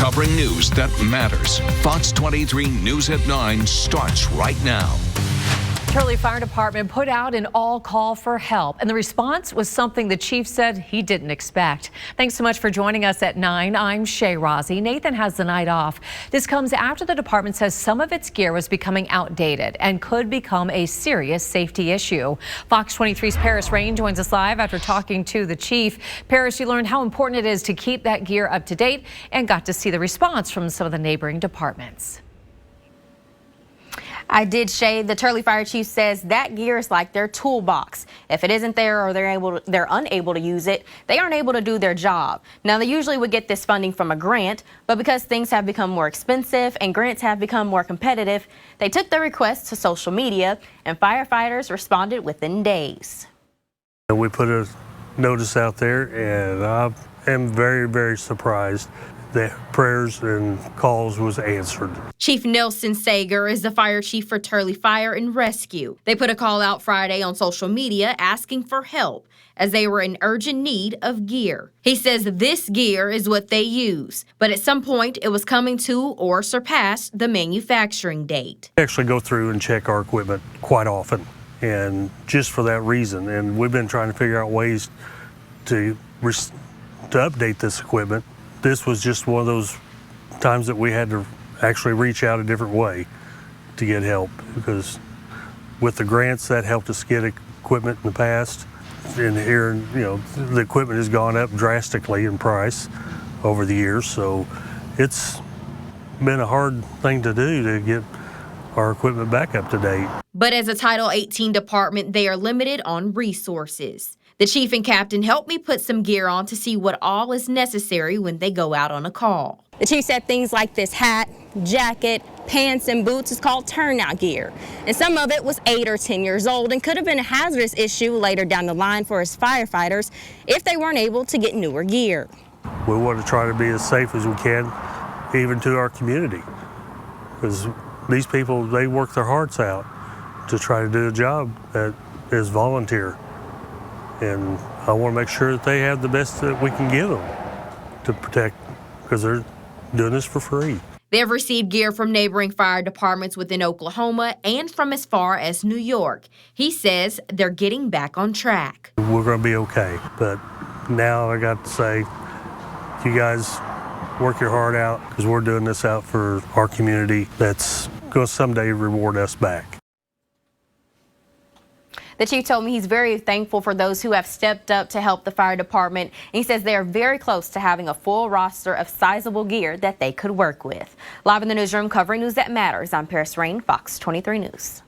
Covering news that matters. Fox 23 News at 9 starts right now. Turley Fire Department put out an all call for help, and the response was something the chief said he didn't expect. Thanks so much for joining us at 9. I'm Shay Rozzi. Nathan has the night off. This comes after the department says some of its gear was becoming outdated and could become a serious safety issue. Fox 23's Paris Rain joins us live after talking to the chief. Paris, you learned how important it is to keep that gear up to date and got to see the response from some of the neighboring departments. I did, Shay. The Turley Fire Chief says that gear is like their toolbox. If it isn't there or they're unable to use it, they aren't able to do their job. Now, they usually would get this funding from a grant, but because things have become more expensive and grants have become more competitive, they took the request to social media, and firefighters responded within days. We put a notice out there, and I am very, very surprised that prayers and calls was answered. Chief Nelson Sager is the fire chief for Turley Fire and Rescue. They put a call out Friday on social media asking for help as they were in urgent need of gear. He says this gear is what they use, but at some point it was coming to or surpassed the manufacturing date. We actually go through and check our equipment quite often, and just for that reason. And we've been trying to figure out ways to update this equipment. This was just one of those times that we had to actually reach out a different way to get help, because with the grants that helped us get equipment in the past, and here, you know, the equipment has gone up drastically in price over the years, so it's been a hard thing to do to get our equipment back up to date. But as a Title 18 department, they are limited on resources. The chief and captain helped me put some gear on to see what all is necessary when they go out on a call. The chief said things like this hat, jacket, pants, and boots is called turnout gear. And some of it was 8 or 10 years old and could have been a hazardous issue later down the line for his firefighters if they weren't able to get newer gear. We want to try to be as safe as we can, even to our community, because these people, they work their hearts out to try to do a job that is volunteer. And I want to make sure that they have the best that we can give them to protect, because they're doing this for free. They have received gear from neighboring fire departments within Oklahoma and from as far as New York. He says they're getting back on track. We're going to be okay, but now I got to say, you guys work your heart out, because we're doing this out for our community that's going to someday reward us back. The chief told me he's very thankful for those who have stepped up to help the fire department. And he says they are very close to having a full roster of sizable gear that they could work with. Live in the newsroom covering news that matters, I'm Paris Rain, Fox 23 News.